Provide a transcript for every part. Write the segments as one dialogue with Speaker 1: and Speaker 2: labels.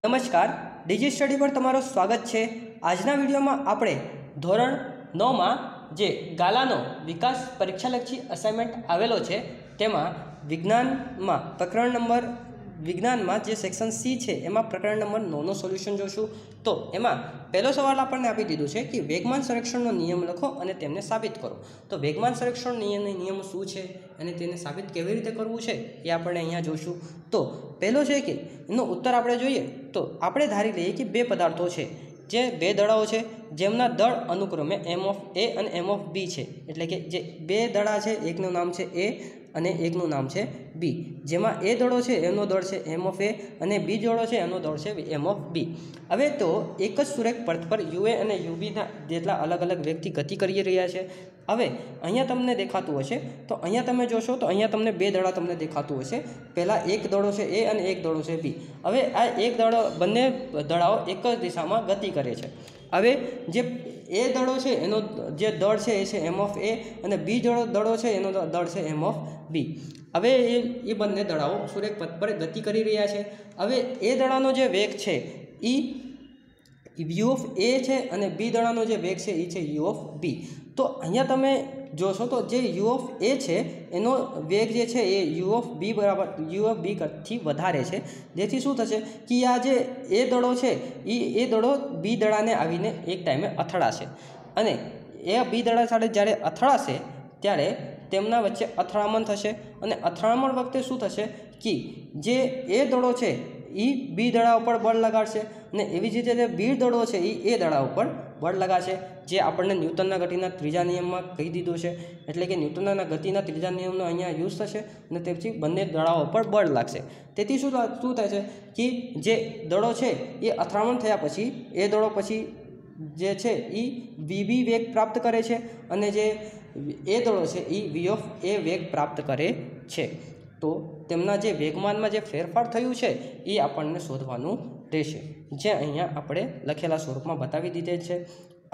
Speaker 1: नमस्कार, डिजी स्टडी पर तमारो स्वागत है। आजना विडियो में आपणे धोरण 9 में जे गालानो विकास परीक्षालक्षी असाइनमेंट आवेलो छे तेमां विज्ञान में प्रकरण नंबर विज्ञान में जे सेक्शन सी है एमां प्रकरण नंबर 9 नो सोल्यूशन जोशुं। तो एमां पहलो सवाल आपणे आपी दीधो छे कि वेगमान संरक्षणनो नियम लखो अने तेमने साबित करो। तो वेगमान संरक्षण नियम शुं छे अने तेने साबित केवी रीते करवुं छे ए आपणे अहींया जोशुं। तो पहलो छे कि एनो उत्तर आपणे जोईए तो आपणे धारी लईए कि बे पदार्थो छे जे बे दड़ाओ छे जेमना दळ अनुक्रमे एम ऑफ ए अने एम ऑफ बी छे। एटले के जे बे दड़ा छे एकनुं नाम छे ए अने एकनुं नाम छे बी। जेमां ए दड़ो छे एनो दळ छे एम ऑफ ए अने बी दड़ो छे एनो दळ छे एम ऑफ बी। हवे तो एक ज सुरेख पथ पर यूए अने यूबी ना जेटला अलग अलग व्यक्ति गति करी रह्या छे। हवे अहींया तमने देखातुं हशे तो अहींया तमे जोशो तो अहींया तमने बे दड़ा तमने देखातुं हशे। पहेला एक दड़ो छे ए अने एक दड़ो छे बी। हवे आ एक दड़ो बंने दड़ाओ एक ज दिशामां गति करे छे। हवे जे ए दड़ो छे एनो जे दळ छे ए छे एम ऑफ ए अने बी दड़ो छे एनो दळ छे एम ऑफ बी। हवे ए बंने दड़ाओ सुरेख पथ पर गति करी रह्या छे। हवे ए दड़ानो जे वेग छे ई यू ऑफ ए छे अने बी दड़ानो जे वेग छे ई छे यू ऑफ बी। तो अहींया तमे जोशो तो जे यू ऑफ ए छे एनो वेग जे छे ए यू ऑफ बी बराबर यू ऑफ बी थी वधारे छे। जेथी शुं थशे कि आ जे ए दड़ो छे ए दड़ो बी दड़ाने आवीने एक टाइमे અથડાશે अने ए बी दड़ा साथे ज्यारे અથડાશે त्यारे तेमना वच्चे અથડામણ थशे अने અથડામણ वखते शुं थशे कि जे ए दड़ो छे ई बी दड़ा पर बळ लगाड़शे अने एवी ज रीते जे बी दड़ो छे ई ए दड़ा पर बळ लगाशे। जे आपणे न्यूटनना गतिना त्रीजा नियममां कही दीधुं छे। एटले के न्यूटनना गतिना त्रीजा नियमनो अहींया यूज थशे अने तेथी बंने दड़ाओ पर बळ लागशे। तेथी शुं थाय छे कि जे दड़ो छे ए અથડામણ थया पछी ए दड़ो पछी जे छे ई वीबी वेग प्राप्त करे छे अने जे ए दड़ो छे ई वी ऑफ ए वेग प्राप्त करे छे। तो तेमना जे वेगमानमां जे फेरफार थयुं छे ए आपणने शोधवानुं रहेशे, जे अहींया आपणे लखेला स्वरूपमां बतावी दीधेल छे।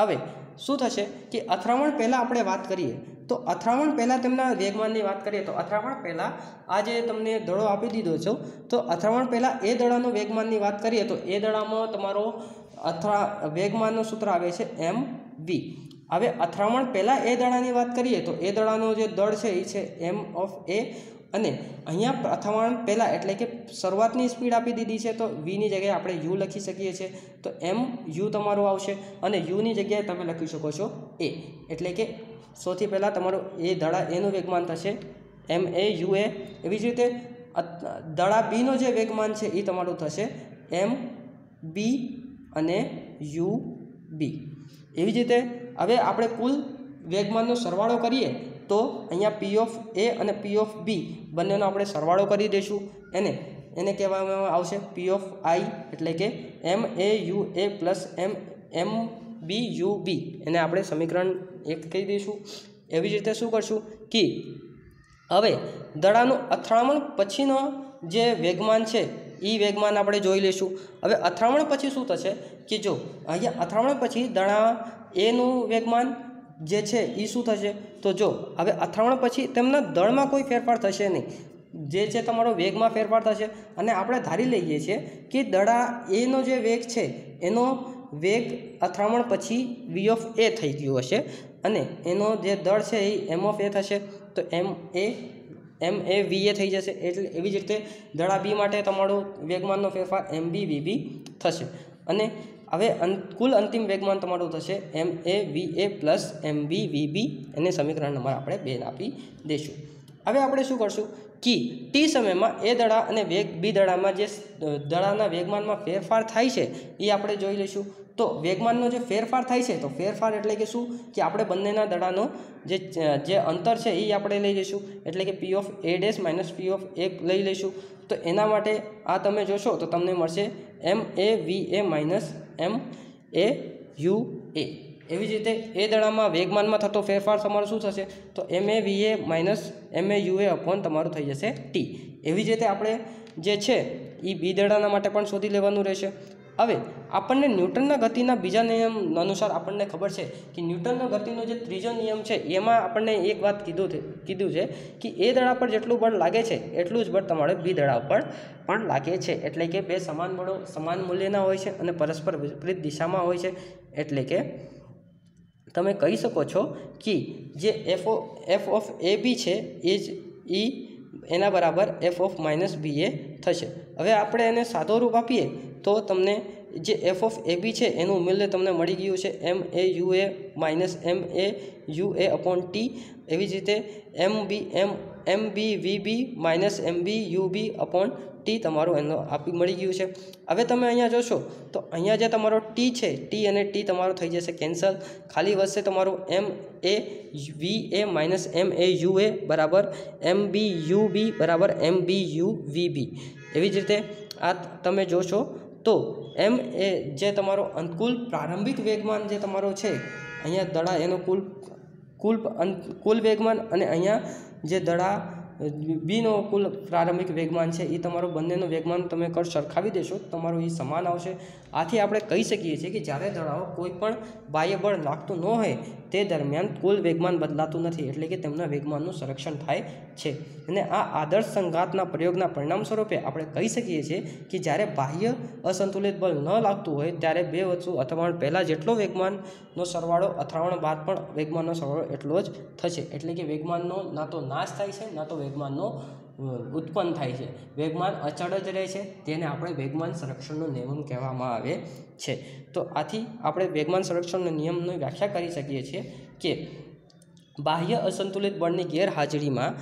Speaker 1: हवे शुं थशे कि અથડામણ पहला आपणे वात करीए तो અથડામણ पहला तेमना वेगमाननी वात करीए तो અથડામણ पहला आ जे तमने दड़ो आपी दीधो छो तो અથડામણ पहला ए दड़ानो वेगमाननी वात करीए तो ए दड़ामां तमारो वेगमाननुं सूत्र आवे छे एम वी। हवे અથડામણ पहला ए दड़ानी वात करीए तो ए दड़ानो जे दळ छे ए छे एम ऑफ ए अने अहींया અથડામણ पहला एटले के शरूआतनी स्पीड आपी दीधी छे तो वी नी जग्याए आपणे यू लखी सकीए छीए तो एम यू तमारो आवशे अने यू नी जग्याए तमे लखी शको छो ए। एटले के सौथी पहला तमारो ए दड़ा एनुं वेगमान थशे एम ए यू ए। एवी ज रीते दड़ा बी नो जे वेगमान छे ए तमारुं थशे एम बी अने यू बी। एवी ज रीते हवे आपणे कुल वेगमाननो सरवाळो करीए तो अहींया पी ऑफ ए अने पी ऑफ बी बंनेनो आपणे सरवाळो करी देशुं एने कहेवामां आवशे पी ऑफ आई एटले के M A U A plus M M B U B. एने आपणे समीकरण 1 कही दईशुं। एवी ज रीते शुं करशुं कि हवे दड़ानुं અથડામણ पछीनो जे वेगमान छे ई वेगमान आपणे जोई लेशुं। हवे અથડામણ पछी शुं थशे कि जो अहींया અથડામણ पछी दड़ा ए नुं वेगमान जे छे ई शुं थशे तो जो हवे અથડામણ पछी तेमना दळमां कोई फेरफार थशे नहीं, जे छे तमारो वेगमां फेरफार थशे अने आपणे धारी लईए छीए कि दड़ा ए नो जे वेग छे एनो वेग અથડામણ पछी वी ऑफ ए थई गयो हशे अने एनो जे दळ छे ए एम ऑफ ए थशे तो एम ए वी ए थई जशे। एटले एवी ज रीते दड़ा बी माटे तमारो वेगमाननो फेरफार एम बी वी बी थशे अने हवे कुल अंतिम वेगमान तमारुं थशे M A V A plus M B V B. एने समीकरण नंबर आपणे 2 आपी देशुं। हवे आपणे शुं करशुं कि टी समयमां ए दड़ा अने वेग बी दड़ामां जे दड़ाना वेगमानमां फेरफार थाय छे ए आपणे जोई लईशुं। तो वेगमाननो जे फेरफार थाय छे तो फेरफार एटले के शुं कि आपणे बंनेना दड़ानो जे अंतर छे ए आपणे लई लईशुं एटले के P of A dash minus P of A लई लईशुं। तो एना माटे आ तमे जोशो तो तमने मळशे M A V A minus M A U A. एवी ज रीते ए दड़ामां वेगमानमां थतो फेरफार तमारो शुं थशे तो M A V A minus M A U A upon तमारुं थई जशे टी। एवी ज रीते आपणे जे छे ई बी दड़ाना माटे पण शोधी लेवानुं रहेशे। હવે આપણને ન્યૂટનના ગતિના બીજા નિયમ અનુસાર આપણને ખબર છે કે ન્યૂટનનો ગતિનો જે ત્રીજો નિયમ છે એમાં આપણને એક વાત કીધું છે કે એ દડા પર જેટલું બળ લાગે છે એટલું જ બળ તમારે બી દડા પર પણ લાગે છે, એટલે કે બે સમાન બળો સમાન મૂલ્યના હોય છે અને પરસ્પર વિપરીત દિશામાં હોય છે, એટલે કે તમે કહી શકો છો કે જે એફ ઓફ એ બી છે એ જ એના બરાબર એફ ઓફ માઇનસ બી એ થશે। હવે આપણે એને સાદો રૂપ આપીએ તો તમને જે એફ ઓફ એ બી છે એનું મૂલ્ય તમને મળી ગયું છે M A U A minus M A U A upon T, એવી જ રીતે M B V B minus M B U B upon T તમારું એનો મળી ગયું છે। હવે તમે અહીંયા જોશો તો અહીંયા જે તમારો ટી છે, ટી અને ટી તમારો થઈ જશે કેન્સલ, ખાલી વધશે તમારું એમ એ વી એ માઇનસ એમ એ યુ એ બરાબર એમ બી યુ બી બરાબર એમ બી યુ વી બી। એવી જ રીતે આ તમે જોશો તો એમ એ જે તમારો અનુકૂળ પ્રારંભિક વેગમાન જે તમારો છે અહીંયા દડા એનો કુલ વેગમાન અને અહીંયા જે દડા બીનો કુલ પ્રારંભિક વેગમાન છે એ તમારો બંનેનો વેગમાન તમે સરખાવી દેશો તમારું એ સમાન આવશે। આથી આપણે કહી શકીએ છીએ કે જ્યારે દડાઓ કોઈ પણ બાહ્ય બળ લાગતું ન હોય તે દરમિયાન કુલ વેગમાન બદલાતું નથી, એટલે કે તેમના વેગમાનનું સંરક્ષણ થાય છે। અને આ આદર્શ સંઘાતના પ્રયોગના પરિણામ સ્વરૂપે આપણે કહી શકીએ છીએ કે જ્યારે બાહ્ય અસંતુલિત બળ ન લાગતું હોય ત્યારે બે વસ્તુ અથડામણ પહેલાં જેટલો વેગમાનનો સરવાળો અથડામણ બાદ પણ વેગમાનનો સરવાળો એટલો જ થશે, એટલે કે વેગમાનનો ના તો નાશ થાય છે ના તો વેગમાનનો ઉત્પન્ન થાય છે, વેગમાન અચળ જ રહે છે, તેને આપણે વેગમાન સંરક્ષણનો નિયમ કહેવામાં આવે છે। તો આથી આપણે વેગમાન સંરક્ષણના નિયમની વ્યાખ્યા કરી શકીએ છીએ કે બાહ્ય અસંતુલિત બળની ગેરહાજરીમાં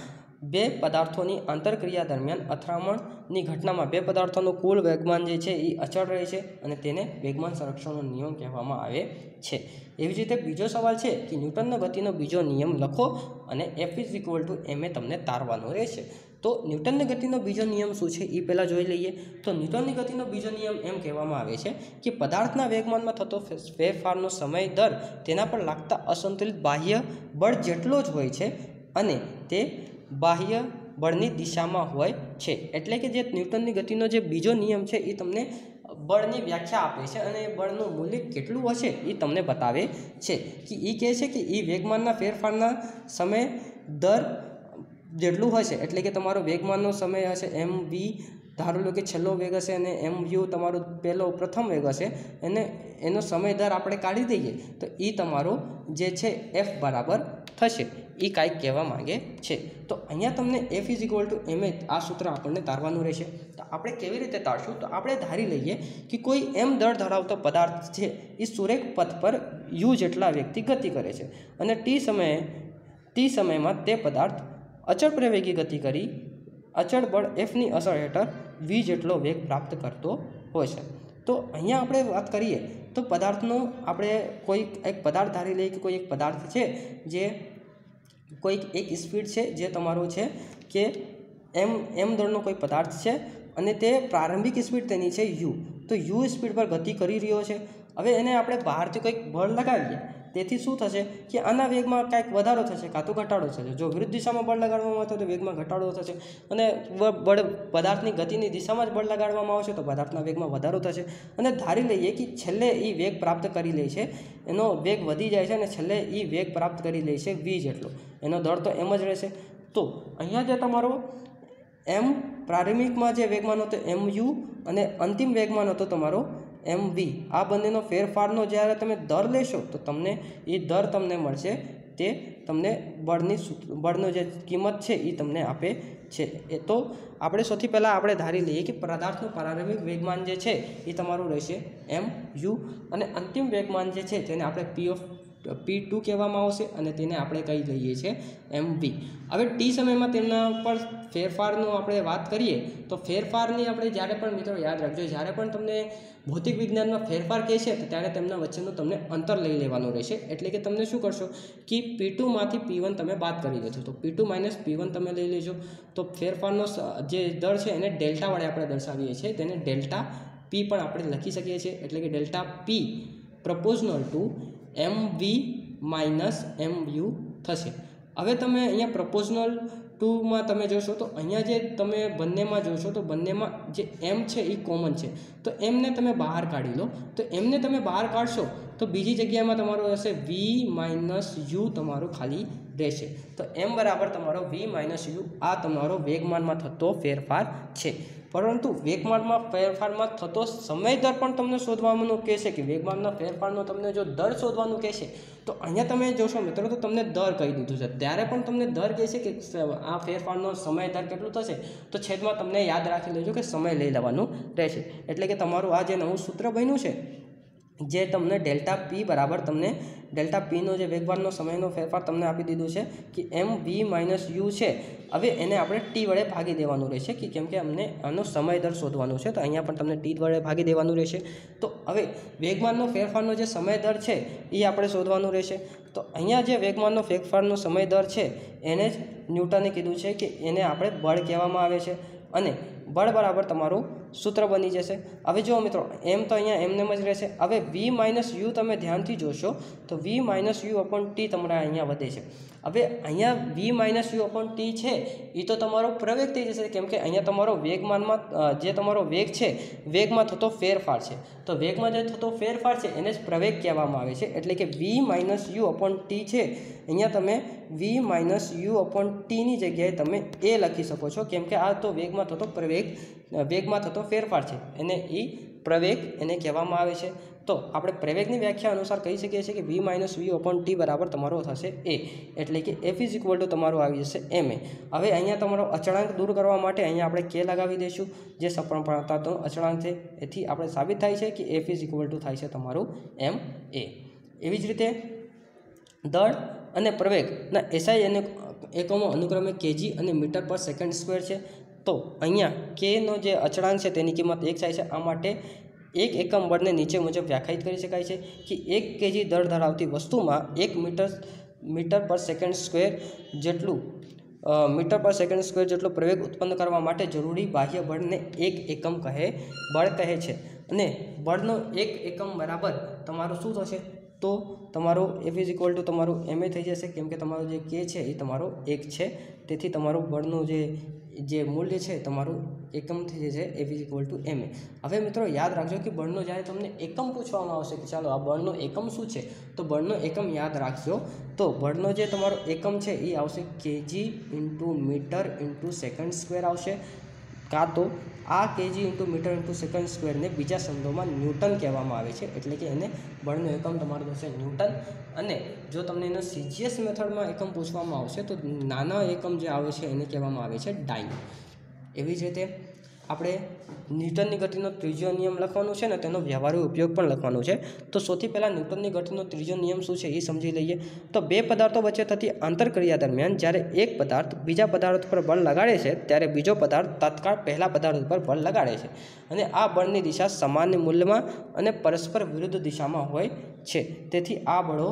Speaker 1: બે પદાર્થોની આંતરક્રિયા દરમિયાન અથડામણની ઘટનામાં બે પદાર્થોનું કુલ વેગમાન જે છે એ અચળ રહે છે અને તેને વેગમાન સંરક્ષણનો નિયમ કહેવામાં આવે છે। એવી જ રીતે બીજો સવાલ છે કે ન્યૂટનનો ગતિનો બીજો નિયમ લખો અને એફ ઇઝ ઇક્વલ ટુ એમ એ તમને તારવાનો રહેશે। તો ન્યૂટનની ગતિનો બીજો નિયમ શું છે એ પહેલાં જોઈ લઈએ। તો ન્યૂટનની ગતિનો બીજો નિયમ એમ કહેવામાં આવે છે કે પદાર્થના વેગમાનમાં થતો ફેરફારનો સમય દર તેના પર લાગતા અસંતુલિત બાહ્ય બળ જેટલો જ હોય છે અને તે બાહ્ય બળની દિશામાં હોય છે, એટલે કે જે ન્યૂટનની ગતિનો જે બીજો નિયમ છે એ તમને બળની વ્યાખ્યા આપે છે અને બળનું મૂલ્ય કેટલું હશે એ તમને બતાવે છે કે એ કહે છે કે એ વેગમાનના ફેરફારના સમય દર જેટલું હશે, એટલે કે તમારો વેગમાનનો સમય હશે એમ વી, ધારો લો કે છેલ્લો વેગ હશે અને એમ યુ તમારો પ્રથમ વેગ હશે અને એનો સમય દર આપણે કાઢી દઈએ તો એ તમારો જે છે એફ બરાબર થશે, એ કાંઈક કહેવા માગે છે। તો અહીંયા તમને એફ ઇઝ ઇક્વલ ટુ એમ એ આ સૂત્ર આપણને તારવાનું રહેશે। તો આપણે કેવી રીતે તારશું? તો આપણે ધારી લઈએ કે કોઈ એમ દળ ધરાવતો પદાર્થ છે એ સુરેખ પથ પર યુ જેટલા વેગથી ગતિ કરે છે અને ટી સમયમાં તે પદાર્થ અચળ પ્રવેગી ગતિ કરી અચળ બળ એફની અસર હેઠળ વી જેટલો વેગ પ્રાપ્ત કરતો હોય છે। તો અહીંયા આપણે વાત કરીએ તો પદાર્થનો આપણે કોઈ એક પદાર્થ ધારી લઈએ કે કોઈ એક પદાર્થ છે જે કોઈક એક સ્પીડ છે જે તમારો છે કે એમ દળનો કોઈ પદાર્થ છે અને તે પ્રારંભિક સ્પીડ તેની છે યુ, તો યુ સ્પીડ પર ગતિ કરી રહ્યો છે। હવે એને આપણે બહારથી કંઈક બળ લગાવીએ તેથી શું થશે કે આના વેગમાં કાંઈક વધારો થશે કાં તો ઘટાડો થશે। જો વિરુદ્ધ દિશામાં બળ લગાડવામાં આવશે તો વેગમાં ઘટાડો થશે અને પદાર્થની ગતિની દિશામાં જ બળ લગાડવામાં આવશે તો પદાર્થના વેગમાં વધારો થશે। અને ધારી લઈએ કે છેલ્લે એ વેગ પ્રાપ્ત કરી લે છે, એનો વેગ વધી જાય છે અને છેલ્લે એ વેગ પ્રાપ્ત કરી લે છે વી જેટલો, એનો દળ તો એમ જ રહેશે। તો અહીંયા જે તમારો એમ પ્રારંભિકમાં જે વેગમાન હતો એમ યુ અને અંતિમ વેગમાન હતો તમારો એમ વી, આ બંનેનો ફેરફારનો જ્યારે તમે દર લેશો તો તમને એ દર તમને મળશે, તે તમને બળનો જે કિંમત છે એ તમને આપે છે। એ તો આપણે સૌથી પહેલાં આપણે ધારી લઈએ કે પદાર્થનું પ્રારંભિક વેગમાન જે છે એ તમારું રહેશે એમ યુ અને અંતિમ વેગમાન જે છે તેને આપણે P2 કહેવામાં આવશે અને તેને આપણે કહી લઈએ છીએ એમ વી। હવે ટી સમયમાં તેમના પર ફેરફારનો આપણે વાત કરીએ તો ફેરફારની આપણે જ્યારે પણ મિત્રો યાદ રાખજો, જ્યારે પણ તમને ભૌતિક વિજ્ઞાનમાં ફેરફાર કહે છે તો ત્યારે તેમના વચ્ચેનું તમને અંતર લઈ લેવાનું રહેશે, એટલે કે તમને શું કરશો કે P2 માંથી P1 તમે બાદ કરી દેશો તો P2 માઇનસ P1 તમે લઈ લેજો। તો ફેરફારનો જે દર છે એને ડેલ્ટા વડે આપણે દર્શાવીએ છીએ, તેને ડેલ્ટા પી પણ આપણે લખી શકીએ છીએ, એટલે કે delta P proportional to M V minus M U થશે। હવે તમે અહીંયા પ્રપોઝનલ ટુમાં તમે જોશો તો અહીંયા જે તમે બંનેમાં જોશો તો બંનેમાં જે એમ છે એ કોમન છે, તો એમને તમે બહાર કાઢી લો. તો એમને તમે બહાર કાઢશો તો બીજી જગ્યામાં તમારો હશે વી માઇનસ યુ તમારું ખાલી રહેશે. તો એમ બરાબર તમારો વી માઇનસ યુ આ તમારો વેગમાનમાં થતો ફેરફાર છે. પરંતુ વેગમાનમાં ફેરફારમાં થતો સમય દર પણ તમને શોધવાનું કહેશે કે વેગમાનના ફેરફારનો તમને જો દર શોધવાનું કહેશે તો અહીંયા તમે જોશો મિત્રો તો તમને દર કહી દીધું છે. ત્યારે પણ તમને દર કહેશે કે આ ફેરફારનો સમય દર કેટલું થશે, તો છેદમાં તમને યાદ રાખી લેજો કે સમય લઈ લેવાનું રહેશે. એટલે કે તમારું આ જે નવું સૂત્ર બન્યું છે જે તમને ડેલ્ટા પી બરાબર તમને ડેલ્ટા પીનો જે વેગમાનનો સમયનો ફેરફાર તમને આપી દીધું છે કે એમ વી માઇનસ યુ છે. હવે એને આપણે ટી વડે ભાગી દેવાનું રહેશે કે કેમ કે અમને આનો સમય દર શોધવાનો છે, તો અહીંયા પણ તમને ટી વડે ભાગી દેવાનું રહેશે. તો હવે વેગમાનનો ફેરફારનો જે સમય દર છે એ આપણે શોધવાનું રહેશે. તો અહીંયા જે વેગમાનનો ફેરફારનો સમય દર છે એને જ ન્યૂટને કીધું છે કે એને આપણે બળ કહેવામાં આવે છે અને બળ બરાબર તમારું સૂત્ર બની જશે. હવે જુઓ મિત્રો એમ તો અહીંયા એમને જ રહેશે. હવે વી માઇનસ યુ તમે ધ્યાનથી જોશો તો વી માઇનસ યુ અપોન ટી તમારા અહીંયા વધે છે. હવે અહીંયા વી માઇનસ યુ અપોન ટી છે એ તો તમારો પ્રવેગ થઈ જશે કેમ કે અહીંયા તમારો વેગમાનમાં જે તમારો વેગ છે વેગમાં થતો ફેરફાર છે. તો વેગમાં જે થતો ફેરફાર છે એને જ પ્રવેગ કહેવામાં આવે છે. એટલે કે વી માઇનસ યુ અપોન ટી છે અહીંયા તમે વી માઇનસ યુ અપોન ટીની જગ્યાએ તમે એ લખી શકો છો કેમ કે આ તો વેગમાં થતો પ્રવેગ વેગમાં થતો ફેરફાર છે એને એ પ્રવેગ એને કહેવામાં આવે છે. તો આપણે પ્રવેગની વ્યાખ્યા અનુસાર કહી શકીએ છીએ કે વી માઇનસ વી અપોન ટી બરાબર તમારો થશે એ. એટલે કે એફ ઇઝ ઇક્વલ ટુ તમારું આવી જશે એમ એ. હવે અહીંયા તમારો અચળાંક દૂર કરવા માટે અહીંયા આપણે કે લગાવી દઈશું જે સપ્રમાણતાનો અચળાંક છે. એથી આપણે સાબિત થાય છે કે એફ ઇઝ ઇક્વલ ટુ થાય છે તમારું એમ એ. એવી જ રીતે દળ અને પ્રવેગના એસઆઈ અને એકમો અનુક્રમે કેજી અને મીટર પર સેકન્ડ સ્ક્વેર છે. તો અહીંયા કેનો જે અચળાંક છે તેની કિંમત 1 થાય છે. આ માટે એક એકમ બળને નીચે મુજબ વ્યાખ્યાયિત કરી શકાય છે કે 1 કેજી દળ ધરાવતી વસ્તુમાં 1 મીટર પર સેકન્ડ સ્ક્વેર જેટલો પ્રવેગ ઉત્પન્ન કરવા માટે જરૂરી બાહ્ય બળને એક એકમ બળ કહે છે. અને બળનો એક એકમ બરાબર તમારું શું થશે તો તમારો એફ ઇઝ ઇક્વલ ટુ તમારું એમ એ થઈ જશે કેમ કે તમારો જે કે છે એ તમારો 1 છે. તેથી તમારું બળનું જે મૂલ્ય છે તમારું એકમ થઈ જશે એફ ઇઝ ઇક્વલ ટુ એમ એ. હવે મિત્રો યાદ રાખજો કે બળનો જ્યારે તમને એકમ પૂછવામાં આવશે કે ચાલો આ બળનો એકમ શું છે તો બળનો એકમ યાદ રાખજો. તો બળનો જે તમારો એકમ છે એ આવશે KG into metre into second square આવશે. કાં તો આ KG into metre into second સ્ક્વેરને બીજા શબ્દોમાં ન્યૂટન કહેવામાં આવે છે. એટલે કે એને બળનો એકમ તમારું થશે ન્યૂટન. અને જો તમને એનો સીજીએસ મેથડમાં એકમ પૂછવામાં આવશે તો નાના એકમ જે આવે છે એને કહેવામાં આવે છે ડાઇન. એવી જ રીતે આપણે ન્યૂટનની ગતિનો ત્રીજો નિયમ લખવાનો છે ને તેનો વ્યવહારુ ઉપયોગ પણ લખવાનો છે. તો સૌથી પહેલાં ન્યૂટનની ગતિનો ત્રીજો નિયમ શું છે એ સમજી લઈએ. તો બે પદાર્થો વચ્ચે થતી આંતરક્રિયા દરમિયાન જ્યારે એક પદાર્થ બીજા પદાર્થ પર બળ લગાડે છે ત્યારે બીજો પદાર્થ તત્કાળ પહેલા પદાર્થ પર બળ લગાડે છે અને આ બળની દિશા સમાન મૂલ્યમાં અને પરસ્પર વિરુદ્ધ દિશામાં હોય છે. તેથી આ બળો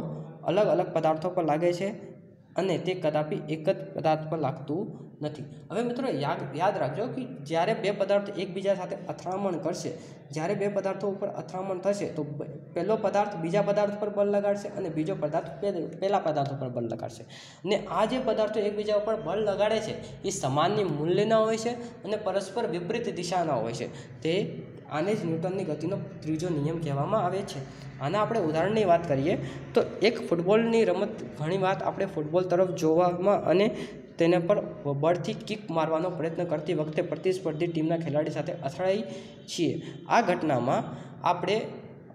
Speaker 1: અલગ અલગ પદાર્થો પર લાગે છે અને તે કદાપી એક જ પદાર્થ પર લાગતું નથી. હવે મિત્રો યાદ રાખજો કે જ્યારે બે પદાર્થ એકબીજા સાથે અથડામણ કરશે, જ્યારે બે પદાર્થો ઉપર અથડામણ થશે તો પહેલો પદાર્થ બીજા પદાર્થ પર બળ લગાડશે અને બીજો પદાર્થ પહેલા પદાર્થ પર બળ લગાડશે. અને આ જે પદાર્થો એકબીજા ઉપર બળ લગાડે છે એ સમાનની મૂલ્યના હોય છે અને પરસ્પર વિપરીત દિશાના હોય છે. આને જ ન્યૂટનની ગતિનો ત્રીજો નિયમ કહેવામાં આવે છે. આના આપણે ઉદાહરણની વાત કરીએ તો એક ફૂટબોલની રમત ઘણી વાત આપણે ફૂટબોલ તરફ જોવામાં અને તેને પર બળથી કિક મારવાનો પ્રયત્ન કરતી વખતે પ્રતિસ્પર્ધી ટીમના ખેલાડી સાથે અથડાઈ છીએ. આ ઘટનામાં આપણે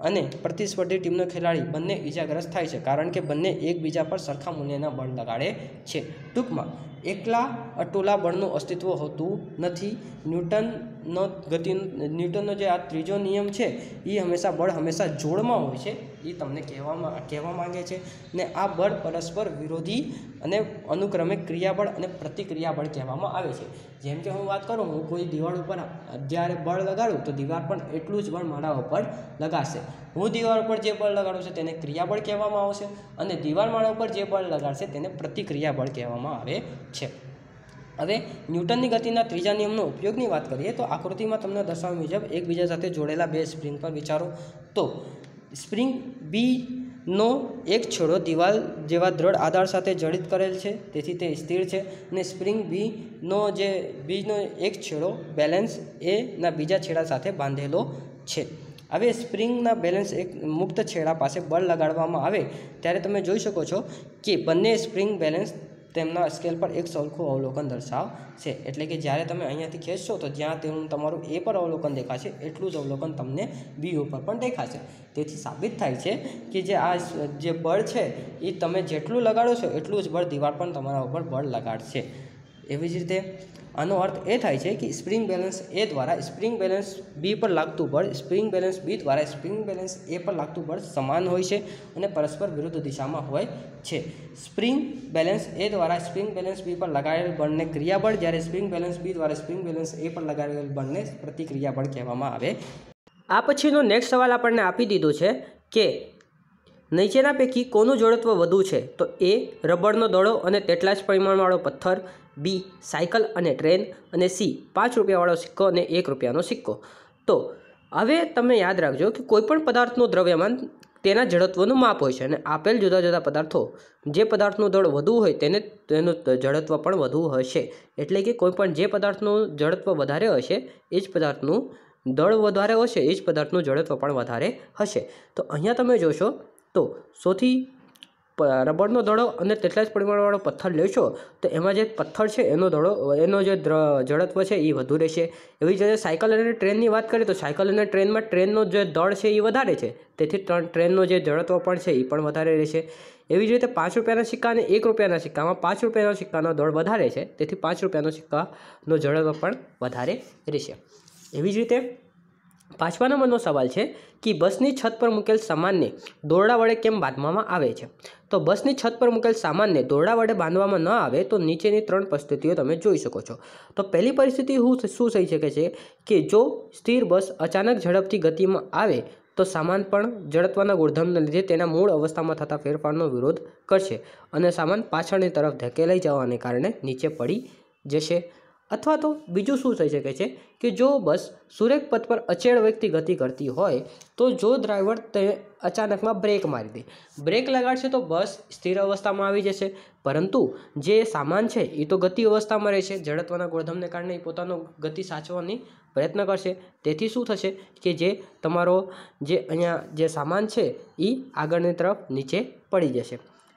Speaker 1: અને પ્રતિસ્પર્ધી ટીમનો ખેલાડી બંને ઈજાગ્રસ્ત થાય છે કારણ કે બંને એકબીજા પર સરખા મૂલ્યના બળ લગાડે છે. ટૂંકમાં એકલા અટોલા બળનું અસ્તિત્વ હોતું નથી. ન્યૂટનનો જે આ ત્રીજો નિયમ છે એ બળ હંમેશા જોડમાં હોય છે એ તમને કહેવા માંગે છે. ને આ બળ પરસ્પર વિરોધી અને અનુક્રમે ક્રિયાબળ અને પ્રતિક્રિયાબળ કહેવામાં આવે છે. જેમ કે હું વાત કરું, હું કોઈ દિવાલ ઉપર જ્યારે બળ લગાડું તો દિવાલ પણ એટલું જ બળ મારા ઉપર લગાડશે. હું દિવાલ ઉપર જે બળ લગાડું છું તેને ક્રિયાબળ કહેવામાં આવશે અને દિવાલ મારા ઉપર જે બળ લગાડશે તેને પ્રતિક્રિયાબળ કહેવામાં આવે છે. હવે ન્યૂટનની ગતિના ત્રીજા નિયમનો ઉપયોગની વાત કરીએ તો આકૃતિમાં તમને દર્શાવ્યા મુજબ એકબીજા સાથે જોડેલા બે સ્પ્રિંગ પર વિચારો. તો સ્પ્રિંગ બી નો એક છેડો દિવાલ જેવા દ્રઢ આધાર સાથે જડિત કરેલ છે, તેથી તે સ્થિર છે. અને સ્પ્રિંગ બીનો એક છેડો બેલેન્સ એના બીજા છેડા સાથે બાંધેલો છે. હવે સ્પ્રિંગના બેલેન્સ એક મુક્ત છેડા પાસે બળ લગાડવામાં આવે ત્યારે તમે જોઈ શકો છો કે બંને સ્પ્રિંગ બેલેન્સ તેમના સ્કેલ પર એક સરખું અવલોકન દર્શાવશે. એટલે કે જ્યારે તમે અહીંયાથી ખેંચશો તો જ્યાં તમારું એ પર અવલોકન દેખાશે એટલું જ અવલોકન તમને બી ઉપર પણ દેખાશે. તેથી સાબિત થાય છે કે જે બળ છે એ તમે જેટલું લગાડો છો એટલું જ બળ દિવાલ પણ તમારા ઉપર બળ લગાડશે. એવી જ રીતે આનો અર્થ એ થાય છે કે સ્પ્રિંગ બેલેન્સ એ દ્વારા સ્પ્રિંગ બેલેન્સ બી પર લાગતું બળ સ્પ્રિંગ બેલેન્સ બી દ્વારા સ્પ્રિંગ બેલેન્સ એ પર લાગતું બળ સમાન હોય છે અને પરસ્પર વિરુદ્ધ દિશામાં હોય છે. સ્પ્રિંગ બેલેન્સ એ દ્વારા સ્પ્રિંગ બેલેન્સ બી પર લગાડેલ બળને ક્રિયાબળ, જ્યારે સ્પ્રિંગ બેલેન્સ બી દ્વારા સ્પ્રિંગ બેલેન્સ એ પર લગાડેલ બળને પ્રતિક્રિયાબળ કહેવામાં આવે. આ પછીનો નેક્સ્ટ સવાલ આપણને આપી દીધો છે કે નીચેના પૈકી કોનું જડત્વ વધુ છે? તો એ રબરનો દડો અને તેટલા જ પરિમાણવાળો પથ્થર, બી સાયકલ અને ટ્રેન, અને સી 5 રૂપિયાવાળો સિક્કો અને 1 રૂપિયાનો સિક્કો. તો હવે તમે યાદ રાખજો કે કોઈપણ પદાર્થનું દ્રવ્યમાન તેના જડત્વનું માપ હોય છે અને આપેલ જુદા જુદા પદાર્થો જે પદાર્થનું દળ વધુ હોય તેનું જડત્વ પણ વધુ હશે. એટલે કે કોઈપણ જે પદાર્થનું જડત્વ વધારે હશે એ જ પદાર્થનું દળ વધારે હશે એ જ પદાર્થનું જડત્વ પણ વધારે હશે. તો અહીંયા તમે જોશો તો સૌથી રબરનો દડો અને તેટલા જ પરિમાણવાળો પથ્થર લેશો તો એમાં જે પથ્થર છે એનો જે જડત્વ છે એ વધુ રહેશે. એવી જ રીતે સાયકલ અને ટ્રેનની વાત કરીએ તો સાયકલ અને ટ્રેનમાં ટ્રેનનો જે દળ છે એ વધારે છે, તેથી ટ્રેનનો જે જડત્વ પણ છે એ પણ વધારે રહેશે. એવી જ રીતે 5 રૂપિયાના સિક્કા અને 1 રૂપિયાના સિક્કામાં 5 રૂપિયાના સિક્કાનો દળ વધારે છે, તેથી 5 રૂપિયાનો સિક્કાનો જડત્વ પણ વધારે રહેશે. એવી જ રીતે 5મા નંબરનો સવાલ છે કે બસની છત પર મૂકેલ સામાનને દોરડા વડે કેમ બાંધવામાં આવે છે? તો બસની છત પર મૂકેલ સામાનને દોરડા વડે બાંધવામાં ન આવે તો નીચેની 3 પરિસ્થિતિઓ તમે જોઈ શકો છો. તો પહેલી પરિસ્થિતિ શું થઈ શકે છે કે જો સ્થિર બસ અચાનક ઝડપથી ગતિમાં આવે તો સામાન પણ જડત્વના ગુણધર્મને લીધે તેના મૂળ અવસ્થામાં થતા ફેરફારનો વિરોધ કરશે અને સામાન પાછળની તરફ ધકેલાઈ જવાને કારણે નીચે પડી જશે. અથવા તો બીજું શું થઈ શકે છે કે જો બસ સુરેખ પથ પર અચળ વેગથી ગતિ કરતી હોય તો જો ડ્રાઈવર તે અચાનકમાં બ્રેક મારી દે, બ્રેક લગાડશે તો બસ સ્થિર અવસ્થામાં આવી જશે, પરંતુ જે સામાન છે એ તો ગતિ અવસ્થામાં રહેશે. જડત્વના ગુણધર્મને કારણે એ પોતાનો ગતિ સાચવવાની પ્રયત્ન કરશે. તેથી શું થશે કે જે તમારો જે અહીંયા જે સામાન છે એ આગળની તરફ નીચે પડી જશે.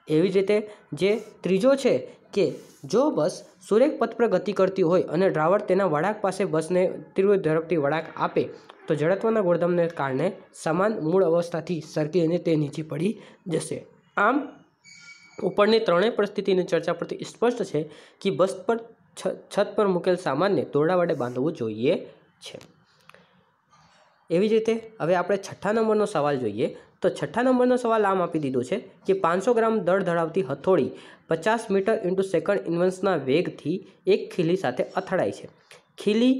Speaker 1: એવી જ રીતે જે ત્રીજો છે કે જો બસ સુરેખ પથ પર ગતિ કરતી હોય અને ડ્રાઈવર તેના વળાંક પાસે બસને તીવ્ર ઝડપથી વળાંક આપે તો જડત્વના ગુણધર્મને કારણે સામાન મૂળ અવસ્થાથી સરકી તે નીચે પડી જશે. આમ ઉપરની ત્રણેય પરિસ્થિતિની ચર્ચા પરથી સ્પષ્ટ છે કે બસ પર છત પર મૂકેલ સામાનને દોરડા વડે બાંધવું જોઈએ છે. એવી જ રીતે હવે આપણે 6થા નંબરનો સવાલ જોઈએ. તો 6થા નંબરનો સવાલ આમ આપી દીધો છે કે 500 ગ્રામ દળ ધરાવતી હથોડી 50 મીટર × સેકન્ડ ઇન્વર્સના વેગથી એક ખીલી સાથે અથડાય છે. ખીલી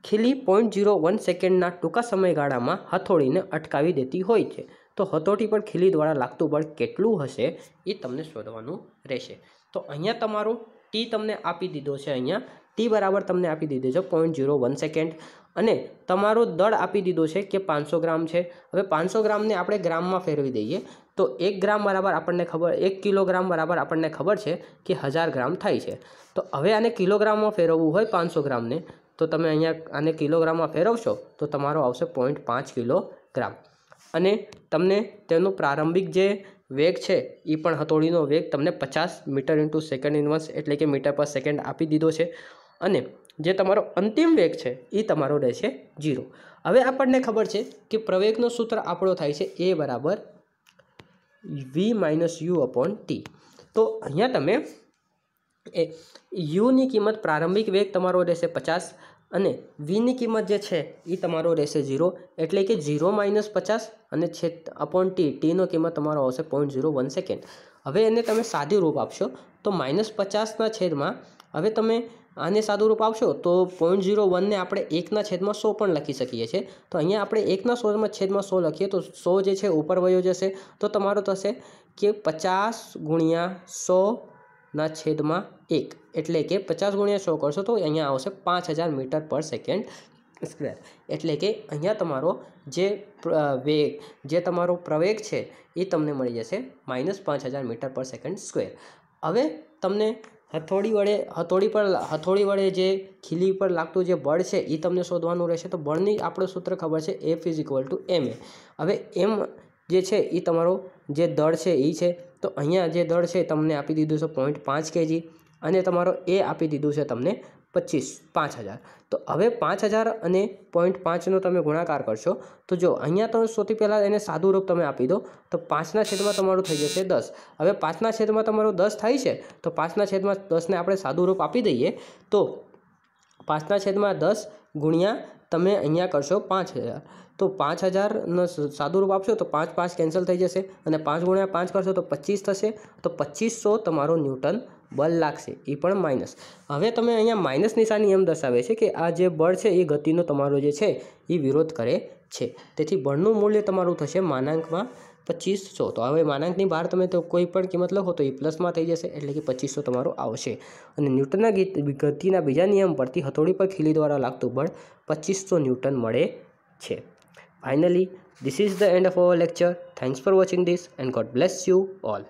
Speaker 1: 0.01 સેકન્ડના ટૂંકા સમયગાળામાં હથોડીને અટકાવી દેતી હોય છે. તો હથોડી પર ખીલી દ્વારા લાગતું બળ કેટલું હશે એ તમને શોધવાનું રહેશે. તો અહીંયા તમારો ટી તમને આપી દીધો છે. અહીંયા ટી બરાબર તમને આપી દીધો છે 0.01 સેકન્ડ અને તમારો દળ આપી દીધો છે કે 500 ગ્રામ છે. હવે 500 ગ્રામને આપણે ગ્રામમાં ફેરવી દઈએ તો 1 ગ્રામ બરાબર આપણને 1 કિલોગ્રામ બરાબર આપણને ખબર છે કે 1000 ગ્રામ થાય છે. તો હવે આને કિલોગ્રામમાં ફેરવવું હોય 500 ગ્રામને તો તમે અહીંયા આને કિલોગ્રામમાં ફેરવશો તો તમારો આવશે 0.5 કિલોગ્રામ અને તમને તેનું પ્રારંભિક જે વેગ છે એ પણ હથોડીનો વેગ તમને 50 મીટર × સેકન્ડ ઇન્વર્સ એટલે કે મીટર પર સેકન્ડ આપી દીધો છે અને જે તમારો અંતિમ વેગ છે એ તમારો રહેશે 0. હવે આપણને ખબર છે કે પ્રવેગનો સૂત્ર આપણો થાય છે A બરાબર V - U/T. તો અહીંયા તમે યુની કિંમત પ્રારંભિક વેગ તમારો રહેશે 50 અને વીની કિંમત જે છે એ તમારો રહેશે 0 એટલે કે 0 - 50 અને ટીનો કિંમત તમારો આવશે 0.01 સેકન્ડ. હવે એને તમે સાદું રૂપ આપશો તો -50ના છેદમાં હવે તમે આને સાદું રૂપ આપશો તો 0.01ને આપણે 1/100 પણ લખી શકીએ છીએ. તો અહીંયા આપણે 1/100 લખીએ તો 100 જે છે ઉપર વયો જશે તો તમારો થશે કે 50 × 100/1 એટલે કે 50 × 100 કરશો તો અહીંયા આવશે 5000 મીટર પર સેકન્ડ સ્ક્વેર, એટલે કે અહીંયા તમારો જે વેગ, જે તમારો પ્રવેગ છે એ તમને મળી જશે -5000 મીટર પર સેકન્ડ સ્ક્વેર. હવે તમને હથોડી વડે જે ખીલી પર લાગતું જે બળ છે એ તમને શોધવાનું રહેશે. તો બળની આપણું સૂત્ર ખબર છે, F = ma. હવે એમ જે છે એ તમારો જે દળ છે એ છે, તો અહીંયા જે દળ છે તમને આપી દીધું છે 0.5 kg અને તમારો એ આપી દીધું છે તમને 5000. તો હવે 5000 અને 0.5નો તમે ગુણાકાર કરશો તો જો અહીંયા તો સૌથી પહેલાં એને સાદું રૂપ તમે આપી દો તો 5/10 તમારું થઈ જશે 10. હવે 5/10 તમારું 10 થાય છે તો 5/10ને આપણે સાદું રૂપ આપી દઈએ તો 5/10 ગુણ્યા તમે અહીંયા કરશો 5000. તો 5000નો સાદું રૂપ આપશો તો 5 5 કેન્સલ થઈ જશે અને 5 × 5 કરશો તો 25 થશે. તો 2500 તમારો ન્યૂટન બળ લાગશે, એ પણ માઇનસ. હવે તમે અહીંયા માઇનસ નિશાની એમ દર્શાવે છે કે આ જે બળ છે એ ગતિનો તમારો જે છે એ વિરોધ કરે છે. તેથી બળનું મૂલ્ય તમારું થશે માનાંકમાં 2500. તો હવે માનાંકની બહાર તમે તો કોઈ પણ કિંમત લખો તો એ પ્લસમાં થઈ જશે, એટલે કે 2500 તમારું આવશે. અને ન્યૂટનના ગતિના બીજા નિયમ પરથી હથોડી પર ખીલી દ્વારા લાગતું બળ 2500 ન્યૂટન મળે છે. Finally, this is the end of our lecture. Thanks for watching this and God bless you all.